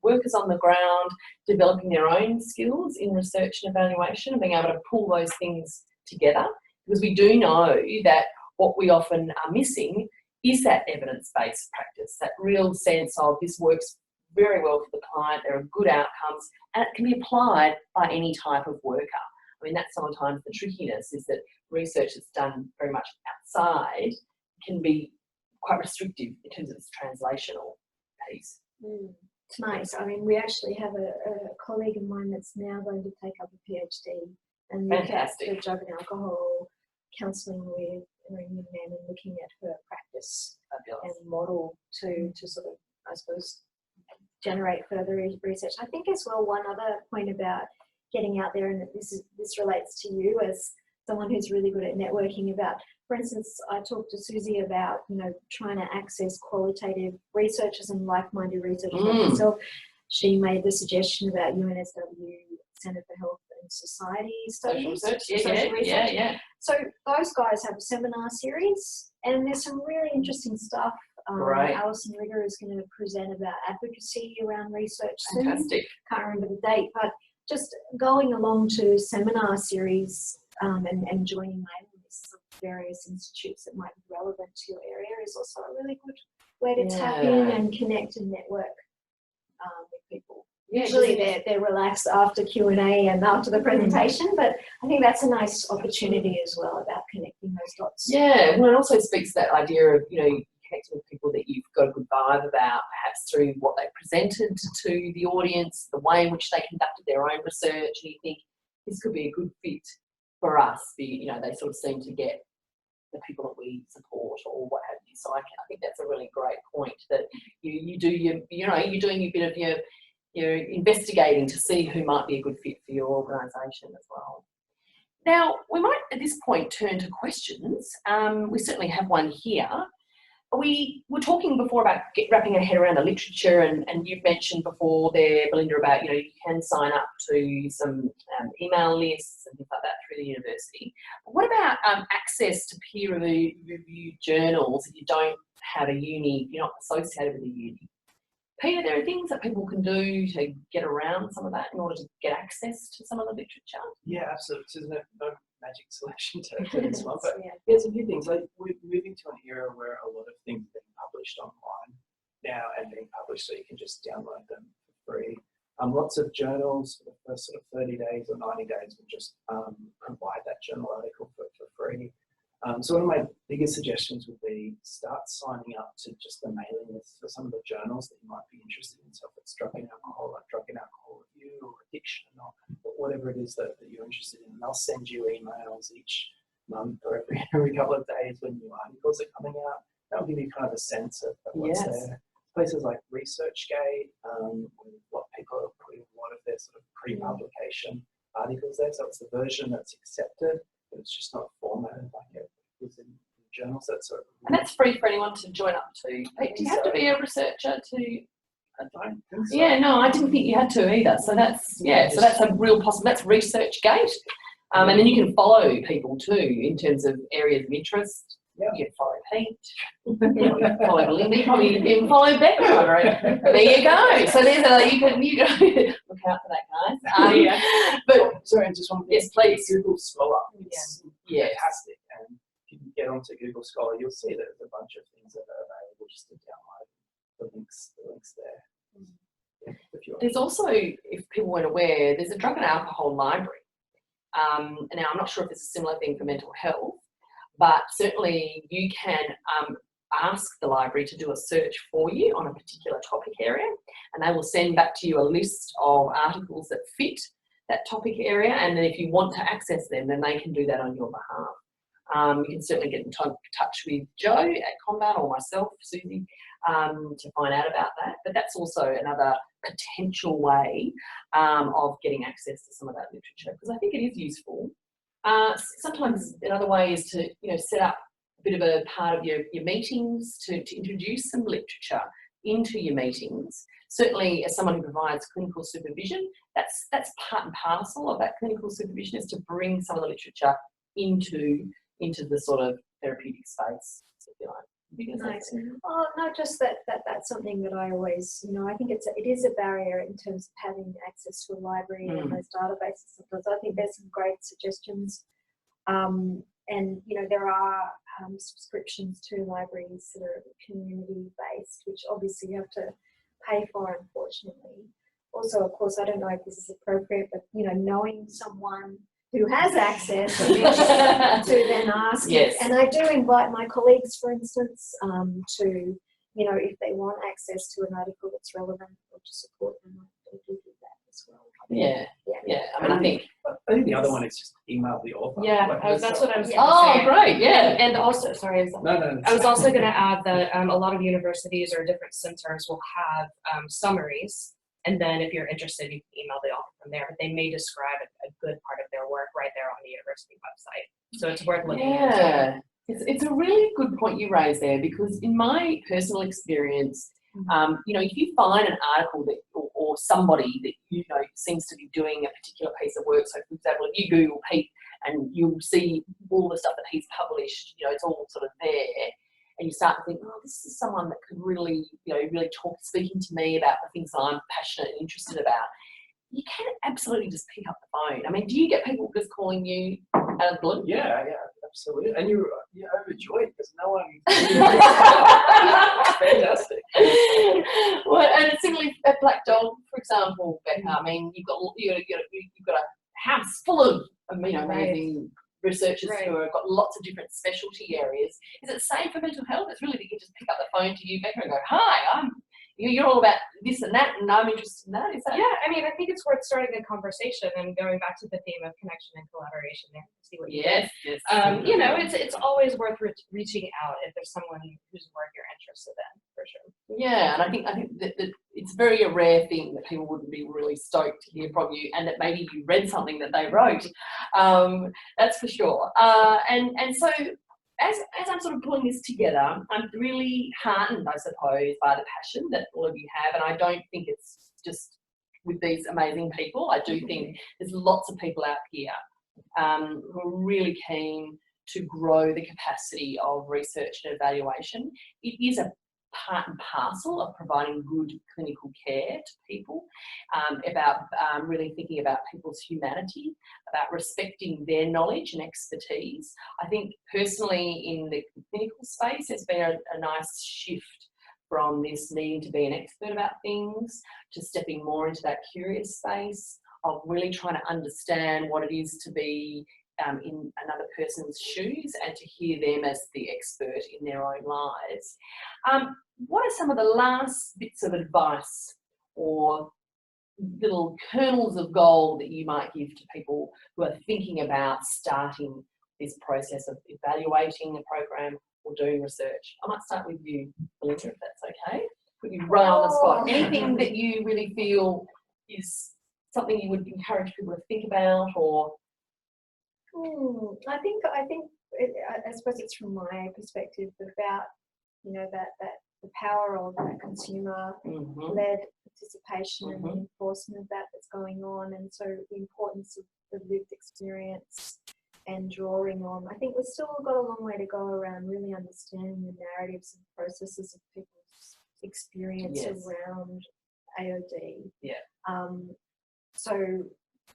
workers on the ground, developing their own skills in research and evaluation and being able to pull those things together, because we do know that what we often are missing is that evidence-based practice, that real sense of this works very well for the client, there are good outcomes, and it can be applied by any type of worker. I mean, that's sometimes the trickiness, is that research that's done very much outside can be quite restrictive in terms of its translational piece. It's nice. I mean, we actually have a colleague of mine that's now going to take up a PhD and look at the drug and alcohol counselling with young men and looking at her practice and model to sort of, I suppose, generate further research. I think as well, one other point about getting out there, and this relates to you as someone who's really good at networking, about, for instance, I talked to Susie about, trying to access qualitative researchers and like-minded researchers like myself. She made the suggestion about UNSW Centre for Health and Society Studies. Social research. Yeah. So those guys have a seminar series, and there's some really interesting stuff. Right. Alison Rigger is going to present about advocacy around research soon. Fantastic. Can't remember the date, but just going along to seminar series and joining mailing lists of various institutes that might be relevant to your area is also a really good way to tap in and connect and network with people. Yeah, usually they're relaxed after Q&A and after the presentation, but I think that's a nice opportunity as well about connecting those dots. Yeah, well, it also speaks to that idea of, connecting with people that you've got a good vibe about, perhaps through what they presented to the audience, the way in which they conducted their own research, and you think this could be a good fit for us. They sort of seem to get the people that we support or what have you. So I think that's a really great point, that you do you're doing a bit of your investigating to see who might be a good fit for your organisation as well. Now, we might at this point turn to questions. We certainly have one here. We were talking before about wrapping our head around the literature, and you've mentioned before there, Belinda, about you can sign up to some email lists and things like that through the university. But what about access to peer-reviewed journals if you don't have a uni, you're not associated with a uni? Peter, there are things that people can do to get around some of that in order to get access to some of the literature? Yeah, absolutely. So there's no magic solution to this one, but there's a few things. Like, we're moving to an era where a lot of things are being published online now and being published so you can just download them for free. Lots of journals for the first sort of 30 days or 90 days will just provide that journal article for free. So one of my biggest suggestions would be start signing up to just the mailing list for some of the journals that you might be interested in. So if it's drug and alcohol, like Drug and Alcohol Review, or addiction, or whatever it is that you're interested in, and they'll send you emails each month or every couple of days when new articles are coming out. That'll give you kind of a sense of what's there. Places like ResearchGate, what people are putting a lot of their sort of pre-publication articles there. So it's the version that's accepted, but it's just not formatted like it is in journals. And that's free for anyone to join up to. Do you have to be a researcher to? I don't think so. Yeah, no, I didn't think you had to either. So that's so that's a real possibility. That's ResearchGate, and then you can follow people too in terms of areas of interest. Yeah. You can follow Pete. You can follow Belinda. You probably even follow Becca. There you go. So there's you can look out for that, guys. But sorry, just one thing. Yes, please. Google Scholar. It's Yes. fantastic, and if you can get onto Google Scholar, you'll see that there's a bunch of things that are available just to download. The links there. Yeah, There's also, if people weren't aware, there's a drug and alcohol library. Now, I'm not sure if it's a similar thing for mental health, but certainly you can ask the library to do a search for you on a particular topic area, and they will send back to you a list of articles that fit that topic area, and then if you want to access them, then they can do that on your behalf. You can certainly get in touch with Joe at Comban or myself, Susie, to find out about that. But that's also another potential way of getting access to some of that literature, because I think it is useful. Sometimes another way is to set up a bit of a part of your meetings to introduce some literature into your meetings. Certainly, as someone who provides clinical supervision, that's part and parcel of that clinical supervision, is to bring some of the literature into the sort of therapeutic space, if you like. Nice. Oh, not just that's something that I always, I think it is a barrier in terms of having access to a library and those databases. Because I think there's some great suggestions, and there are subscriptions to libraries that are community based, which obviously you have to pay for, unfortunately. Also, of course, I don't know if this is appropriate, but knowing someone who has access to then ask. Yes. And I do invite my colleagues, for instance, to, if they want access to an article that's relevant or to support them, I do that as well. Yeah. I mean, I think the other one is just email the author. Yeah, Like, that's what I was. oh, great, yeah. And also, sorry, No. I was also going to add that a lot of universities or different centers will have summaries, and then if you're interested, you can email the author from there. But they may describe a good part of their work right there on the university website, so it's worth looking into. Yeah, it's a really good point you raised there, because in my personal experience, if you find an article that or somebody that seems to be doing a particular piece of work. So, for example, if you Google Pete and you'll see all the stuff that he's published, it's all sort of there, and you start to think, oh, this is someone that could really, really speaking to me about the things that I'm passionate and interested about. You can absolutely just pick up the phone. I mean, do you get people just calling you out of the blue? Yeah, absolutely. And you're overjoyed because no one. Fantastic. Well, and similarly at Black Dog, for example, Becca. I mean, you've got a house full of amazing researchers who have got lots of different specialty areas. Is it safe for mental health? It's really that you just pick up the phone to you, Becca, and go, "Hi, you're all about this and that, and I'm interested in that." Is that? Yeah, I mean, I think it's worth starting a conversation and going back to the theme of connection and collaboration there. See what you get. Yes. It's always worth reaching out if there's someone whose work you're interested in, for sure. Yeah, and I think that it's very a rare thing that people wouldn't be really stoked to hear from you, and that maybe you read something that they wrote. That's for sure. And so, as I'm sort of pulling this together, I'm really heartened, I suppose, by the passion that all of you have, and I don't think it's just with these amazing people. I do think there's lots of people out here who are really keen to grow the capacity of research and evaluation. It is a part and parcel of providing good clinical care to people, about really thinking about people's humanity, about respecting their knowledge and expertise. I think personally in the clinical space, there's been a nice shift from this needing to be an expert about things to stepping more into that curious space of really trying to understand what it is to be in another person's shoes and to hear them as the expert in their own lives. What are some of the last bits of advice or little kernels of gold that you might give to people who are thinking about starting this process of evaluating a program or doing research? I might start with you, Belinda, if that's okay. Put you right on the spot. Anything that you really feel is something you would encourage people to think about, or? I think I suppose it's from my perspective about that the power of that consumer-led participation and the enforcement of that's going on, and so the importance of lived experience and drawing on. I think we've still got a long way to go around really understanding the narratives and processes of people's experience around AOD. Yeah. So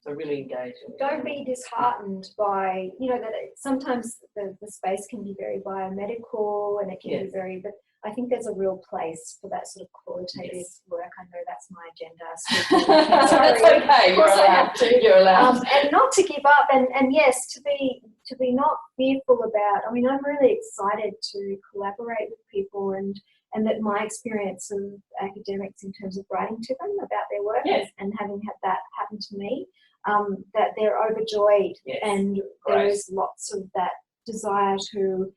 So really engaging. Don't be disheartened by, that sometimes the space can be very biomedical and it can be Yes. very, but I think there's a real place for that sort of qualitative Yes. work. I know that's my agenda. That's Sorry. okay. Of course I have to. You're allowed. And not to give up, and yes, to be not fearful about. I mean, I'm really excited to collaborate with people, and that my experience of academics in terms of writing to them about their work Yes. and having had that happen to me, that they're overjoyed, Yes. and there Great. is lots of that desire to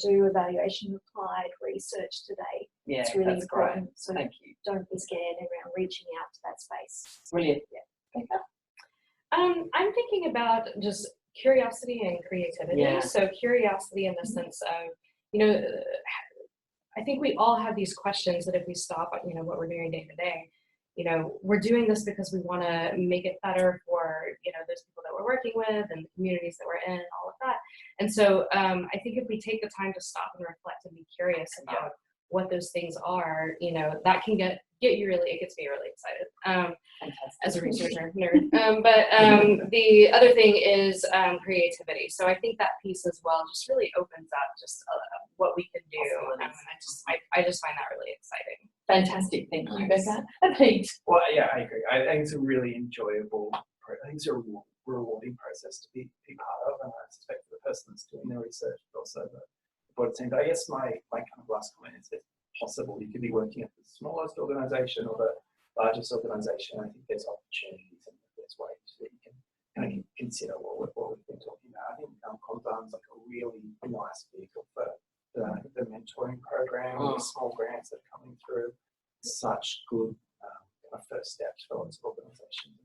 do evaluation applied research today. Yeah, It's really that's great. important. So Thank you. don't be scared around reaching out to that space. Brilliant. I'm thinking about just curiosity and creativity. Yeah. So curiosity in the sense of, I think we all have these questions that if we stop at, what we're doing day to day, we're doing this because we want to make it better for, those people that we're working with and the communities that we're in, all of that. And so I think if we take the time to stop and reflect and be curious about what those things are, that can get you really, it gets me really excited. Fantastic. As a researcher nerd. But the other thing is creativity. So I think that piece as well just really opens up just what we can do. And I just find that really exciting. Fantastic. Thank you, Nice. Becca. And Pete. Well, yeah, I agree. I think it's a really enjoyable, I think it's a rewarding process to be part of, and I suspect for the person that's doing the research, but also the board team. But I guess my kind of last comment is that possible you could be working at the smallest organisation or the largest organisation. I think there's opportunities and there's ways that you can kind of consider what we've been talking about. I think Comdan's like a really nice vehicle for the mentoring program and the small grants that are coming through. Such good kind of first steps for lots of organisations.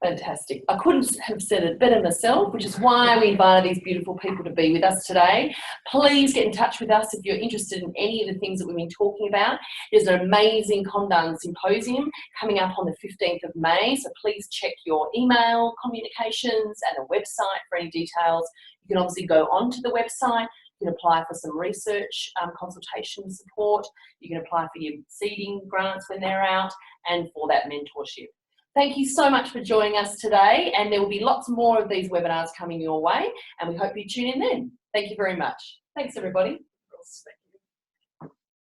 Fantastic. I couldn't have said it better myself, which is why we invited these beautiful people to be with us today. Please get in touch with us if you're interested in any of the things that we've been talking about. There's an amazing Comdan Symposium coming up on the 15th of May, so please check your email communications and the website for any details. You can obviously go onto the website. You can apply for some research consultation support. You can apply for your seeding grants when they're out and for that mentorship. Thank you so much for joining us today, and there will be lots more of these webinars coming your way, and we hope you tune in then. Thank you very much. Thanks, everybody.